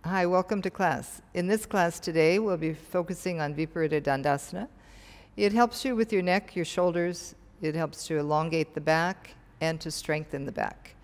Hi, welcome to class. In this class today, we'll be focusing on Viparita Dandasana. It helps you with your neck, your shoulders. It helps to elongate the back and to strengthen the back.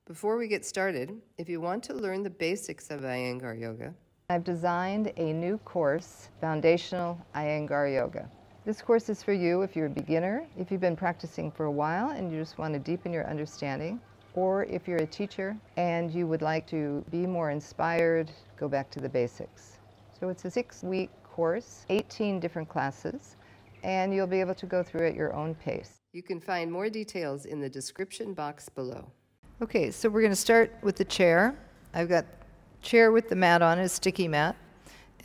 Before we get started, if you want to learn the basics of Iyengar Yoga, I've designed a new course, Foundational Iyengar Yoga. This course is for you if you're a beginner, if you've been practicing for a while and you just want to deepen your understanding, or if you're a teacher and you would like to be more inspired, go back to the basics. So it's a 6-week course, 18 different classes, and you'll be able to go through at your own pace. You can find more details in the description box below. Okay, so we're going to start with the chair. I've got chair with the mat on, a sticky mat,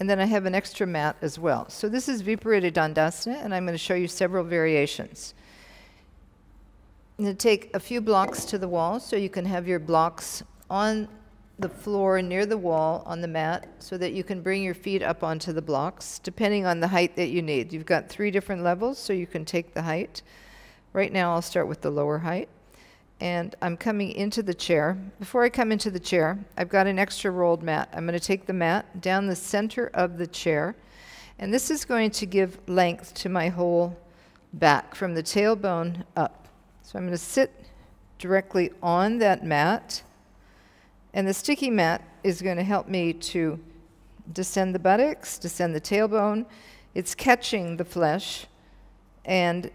and then I have an extra mat as well. So this is Viparita Dandasana, and I'm going to show you several variations. I'm going to take a few blocks to the wall, so you can have your blocks on the floor near the wall on the mat so that you can bring your feet up onto the blocks depending on the height that you need. You've got 3 different levels, so you can take the height. Right now I'll start with the lower height. And I'm coming into the chair. Before I come into the chair, I've got an extra rolled mat. I'm going to take the mat down the center of the chair, and this is going to give length to my whole back from the tailbone up. So I'm going to sit directly on that mat, and the sticky mat is going to help me to descend the buttocks, descend the tailbone. It's catching the flesh, and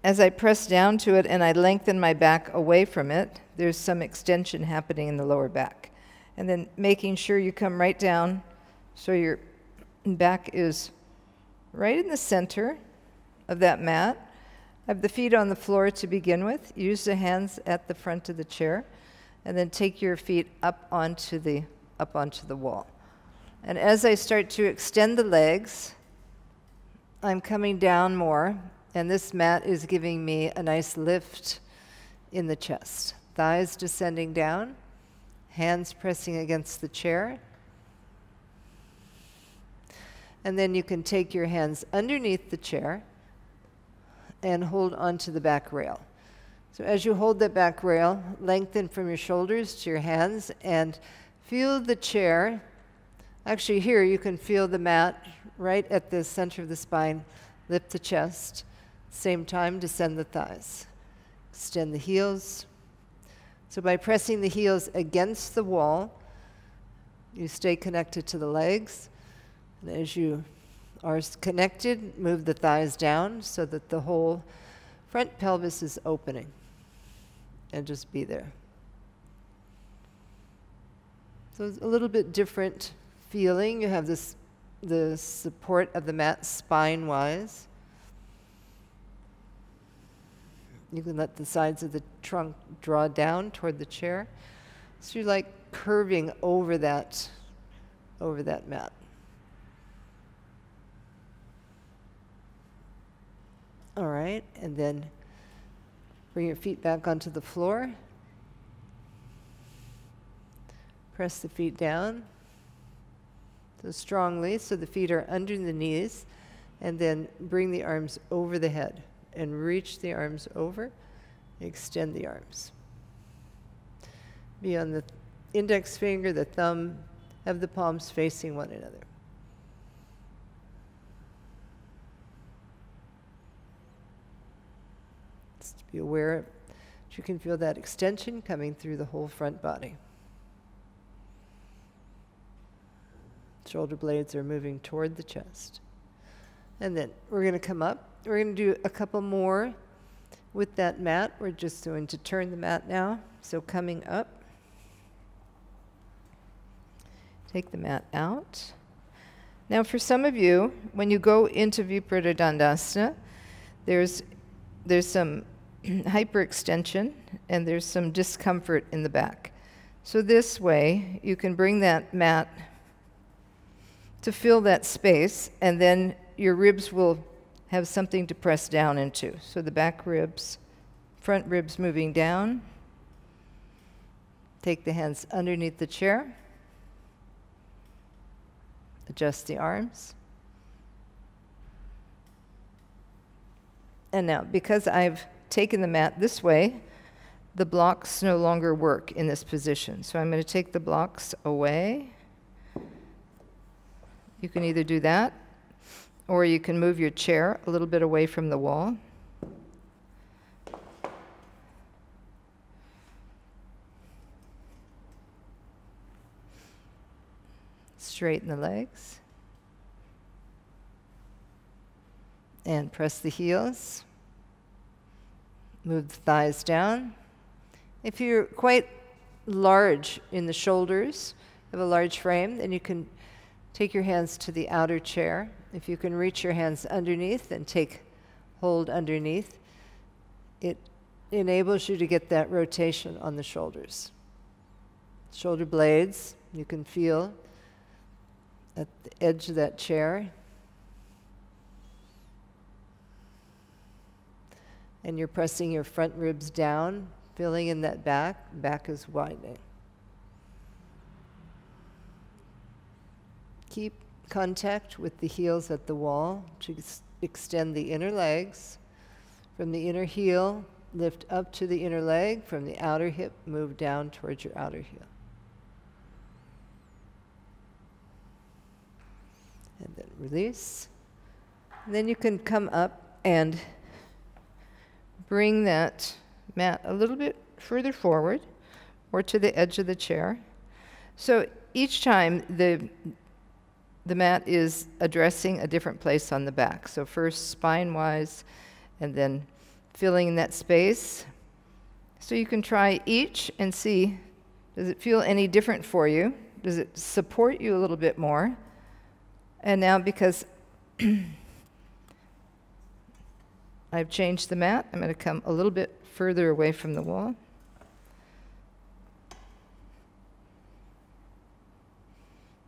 as I press down to it and I lengthen my back away from it, there's some extension happening in the lower back. And then making sure you come right down so your back is right in the center of that mat. I have the feet on the floor to begin with. Use the hands at the front of the chair, and then take your feet up onto the wall. And as I start to extend the legs, I'm coming down more, and this mat is giving me a nice lift in the chest. Thighs descending down, hands pressing against the chair. And then you can take your hands underneath the chair and hold onto the back rail. So as you hold that back rail, lengthen from your shoulders to your hands and feel the chair. Actually, here you can feel the mat right at the center of the spine. Lift the chest. Same time, descend the thighs. Extend the heels. So by pressing the heels against the wall, you stay connected to the legs. And as you are connected, move the thighs down so that the whole front pelvis is opening. And just be there. So it's a little bit different feeling. You have the support of the mat spine-wise. You can let the sides of the trunk draw down toward the chair. So you're like curving over that mat. All right, and then bring your feet back onto the floor. Press the feet down so strongly so the feet are under the knees, and then bring the arms over the head and reach the arms over, extend the arms. Be on the index finger, the thumb, have the palms facing one another. Just be aware that you can feel that extension coming through the whole front body. Shoulder blades are moving toward the chest. And then we're going to come up. We're going to do a couple more with that mat. We're just going to turn the mat now. So coming up. Take the mat out. Now for some of you, when you go into Viparita Dandasana, there's some hyperextension and there's some discomfort in the back. So this way, you can bring that mat to fill that space, and then your ribs will have something to press down into. So the back ribs, front ribs moving down. Take the hands underneath the chair. Adjust the arms. And now, because I've taken the mat this way, the blocks no longer work in this position. So I'm going to take the blocks away. You can either do that, or you can move your chair a little bit away from the wall. Straighten the legs. And press the heels. Move the thighs down. If you're quite large in the shoulders, have a large frame, then you can take your hands to the outer chair. If you can reach your hands underneath and take hold underneath, it enables you to get that rotation on the shoulders. Shoulder blades, you can feel at the edge of that chair. And you're pressing your front ribs down, filling in that back. Back is widening. Keep contact with the heels at the wall to extend the inner legs. From the inner heel, lift up to the inner leg. From the outer hip, move down towards your outer heel. And then release. And then you can come up and bring that mat a little bit further forward or to the edge of the chair. So each time the mat is addressing a different place on the back. So first spine-wise, and then filling in that space. So you can try each and see, does it feel any different for you? Does it support you a little bit more? And now, because I've changed the mat, I'm going to come a little bit further away from the wall.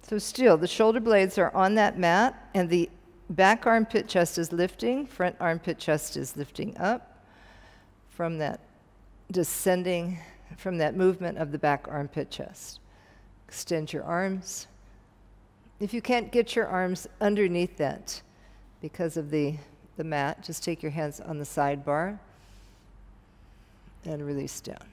So still, the shoulder blades are on that mat, and the back armpit chest is lifting, front armpit chest is lifting up from that descending, from that movement of the back armpit chest. Extend your arms. If you can't get your arms underneath that because of the mat, just take your hands on the sidebar and release down.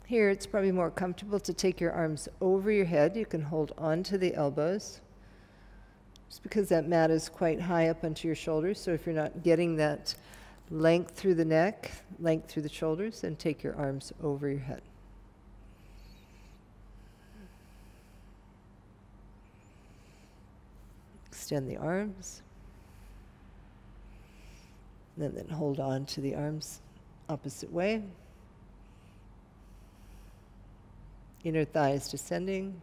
Here, it's probably more comfortable to take your arms over your head. You can hold on to the elbows, just because that mat is quite high up onto your shoulders. So if you're not getting that length through the neck, length through the shoulders, then take your arms over your head. Extend the arms. And then hold on to the arms opposite way. Inner thigh is descending.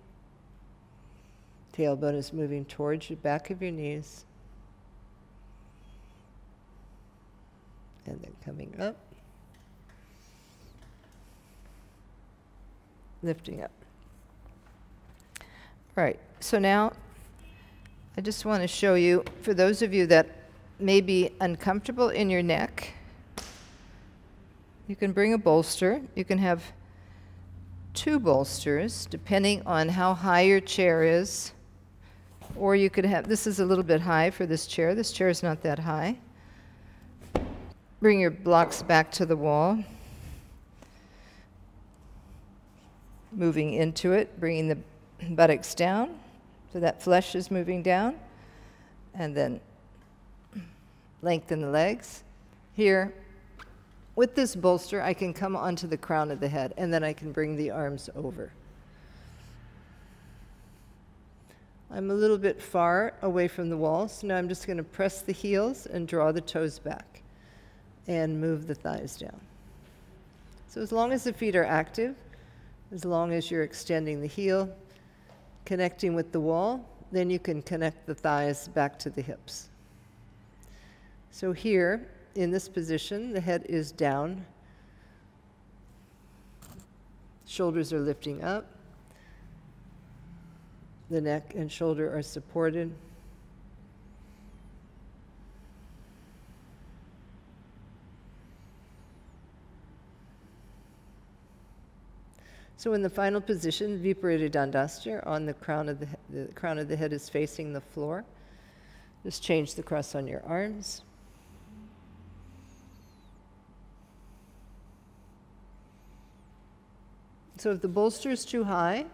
Tailbone is moving towards the back of your knees. And then coming up. Lifting up. All right, so now I just want to show you, for those of you that may be uncomfortable in your neck, you can bring a bolster. You can have 2 bolsters, depending on how high your chair is. Or you could have, this is a little bit high for this chair. This chair is not that high. Bring your blocks back to the wall. Moving into it, bringing the buttocks down, so that flesh is moving down. And then lengthen the legs. Here, with this bolster, I can come onto the crown of the head, and then I can bring the arms over. I'm a little bit far away from the wall, so now I'm just going to press the heels and draw the toes back and move the thighs down. So as long as the feet are active, as long as you're extending the heel, connecting with the wall, then you can connect the thighs back to the hips. So here, in this position, the head is down, shoulders are lifting up, the neck and shoulder are supported. So in the final position, Viparita Dandasana, on the crown of the crown of the head is facing the floor. Just change the cross on your arms. So if the bolster is too high,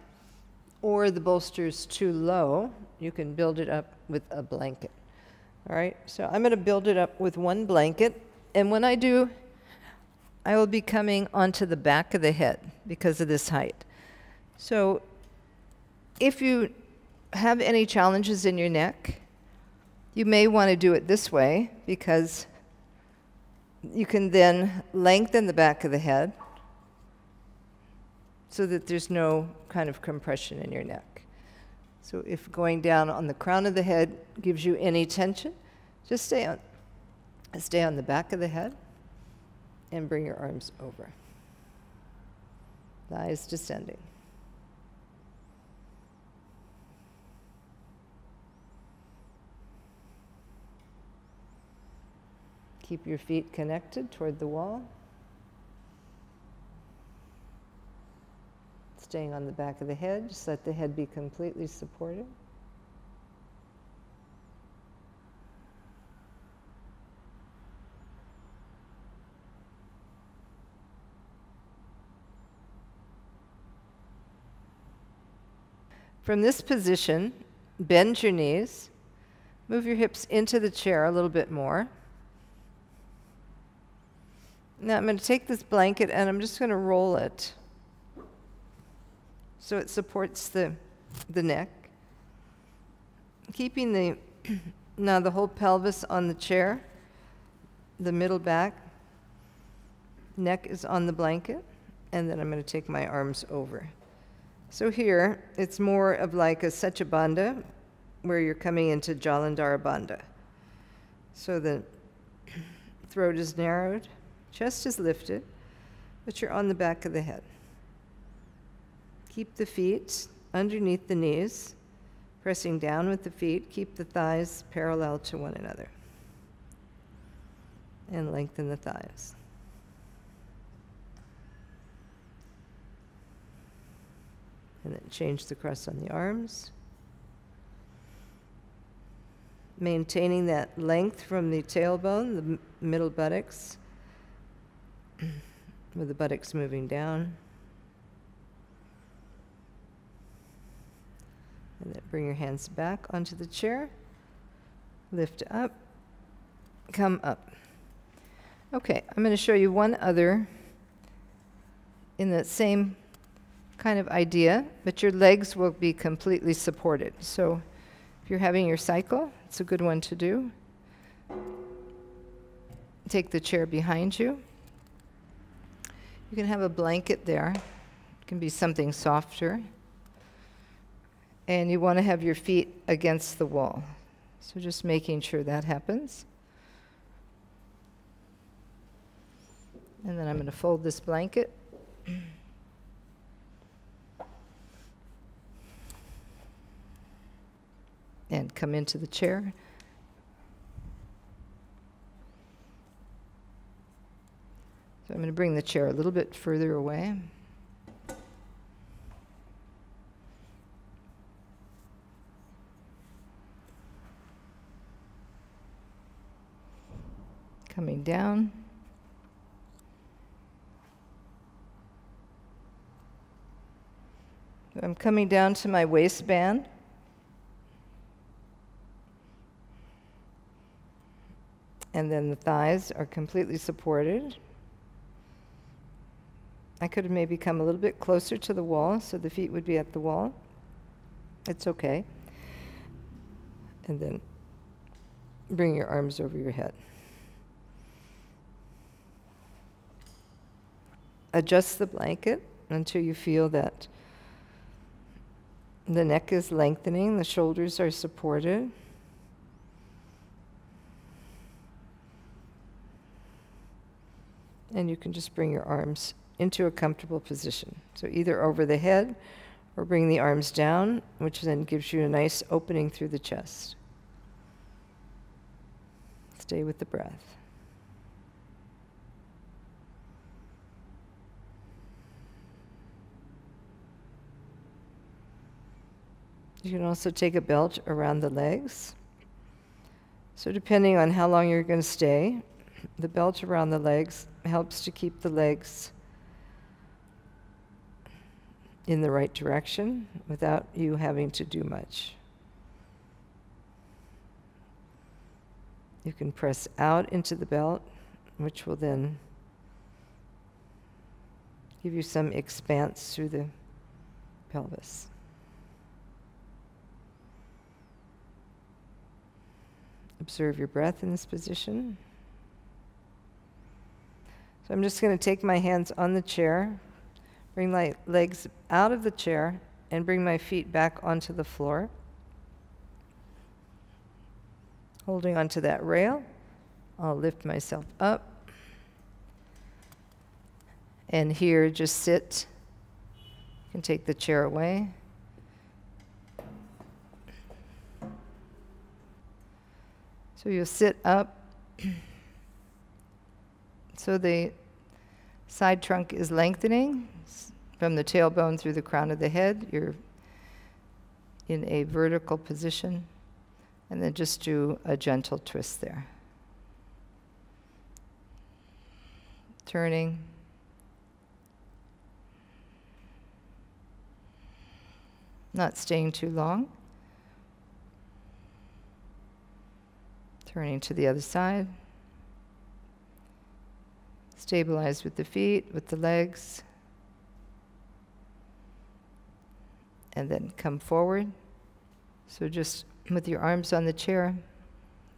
or the bolster's too low, you can build it up with a blanket. All right, so I'm going to build it up with one blanket, and when I do, I will be coming onto the back of the head because of this height. So if you have any challenges in your neck, you may want to do it this way because you can then lengthen the back of the head so that there's no kind of compression in your neck. So if going down on the crown of the head gives you any tension, just stay on the back of the head and bring your arms over. Thighs descending. Keep your feet connected toward the wall. Staying on the back of the head, just let the head be completely supported. From this position, bend your knees, move your hips into the chair a little bit more. Now I'm going to take this blanket and I'm just going to roll it so it supports the neck. Keeping now the whole pelvis on the chair, the middle back, neck is on the blanket, and then I'm going to take my arms over. So here, it's more of like a Secha Bandha, where you're coming into Jalandhara Bandha. So the throat is narrowed, chest is lifted, but you're on the back of the head. Keep the feet underneath the knees, pressing down with the feet. Keep the thighs parallel to one another. And lengthen the thighs. And then change the cross on the arms. Maintaining that length from the tailbone, the middle buttocks, with the buttocks moving down. And then bring your hands back onto the chair. Lift up, come up. Okay, I'm going to show you one other in that same kind of idea, but your legs will be completely supported. So if you're having your cycle, it's a good one to do. Take the chair behind you. You can have a blanket there. It can be something softer. And you want to have your feet against the wall. So just making sure that happens. And then I'm going to fold this blanket. And come into the chair. So I'm going to bring the chair a little bit further away. Coming down. I'm coming down to my waistband. And then the thighs are completely supported. I could have maybe come a little bit closer to the wall so the feet would be at the wall. It's okay. And then bring your arms over your head. Adjust the blanket until you feel that the neck is lengthening, the shoulders are supported. And you can just bring your arms into a comfortable position. So either over the head or bring the arms down, which then gives you a nice opening through the chest. Stay with the breath. You can also take a belt around the legs. So depending on how long you're going to stay, the belt around the legs helps to keep the legs in the right direction without you having to do much. You can press out into the belt, which will then give you some expanse through the pelvis. Observe your breath in this position. So I'm just going to take my hands on the chair, bring my legs out of the chair, and bring my feet back onto the floor. Holding onto that rail, I'll lift myself up. And here, just sit. You can take the chair away. So you'll sit up. So the side trunk is lengthening from the tailbone through the crown of the head. You're in a vertical position. And then just do a gentle twist there. Turning. Not staying too long. Turning to the other side. Stabilize with the feet, with the legs. And then come forward. So just with your arms on the chair,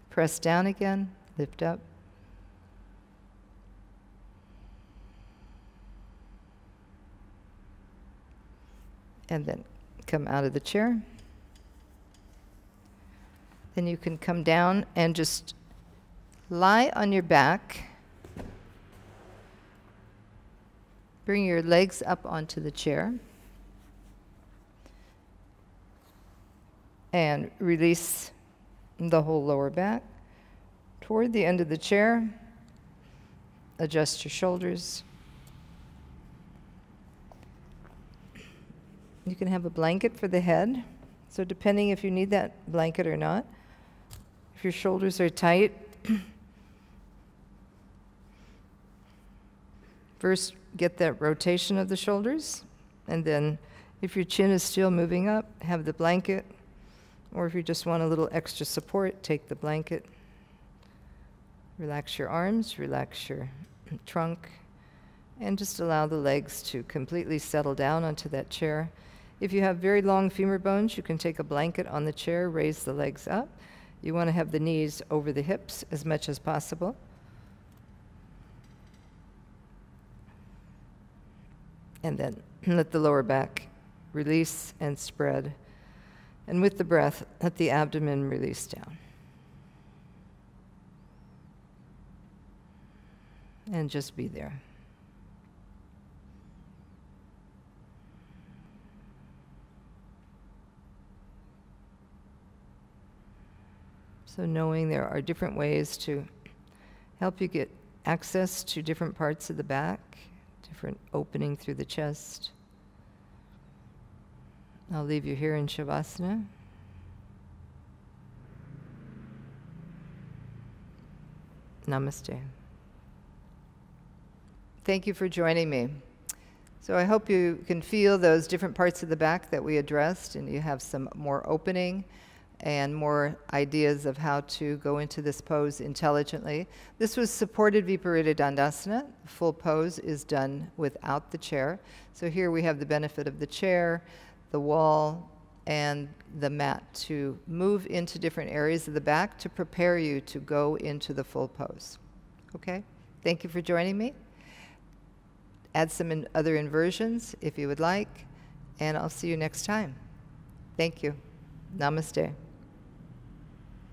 press down again, lift up. And then come out of the chair. Then you can come down and just lie on your back. Bring your legs up onto the chair. And release the whole lower back. Toward the end of the chair, adjust your shoulders. You can have a blanket for the head. So depending if you need that blanket or not. If your shoulders are tight, first get that rotation of the shoulders. And then if your chin is still moving up, have the blanket. Or if you just want a little extra support, take the blanket. Relax your arms, relax your trunk, and just allow the legs to completely settle down onto that chair. If you have very long femur bones, you can take a blanket on the chair, raise the legs up. You want to have the knees over the hips as much as possible. And then let the lower back release and spread. And with the breath, let the abdomen release down. And just be there. So knowing there are different ways to help you get access to different parts of the back, different opening through the chest. I'll leave you here in Shavasana. Namaste. Thank you for joining me. So I hope you can feel those different parts of the back that we addressed, and you have some more opening and more ideas of how to go into this pose intelligently. This was supported Viparita Dandasana. The full pose is done without the chair. So here we have the benefit of the chair, the wall, and the mat to move into different areas of the back to prepare you to go into the full pose. Okay? Thank you for joining me. Add some other inversions if you would like, and I'll see you next time. Thank you. Namaste.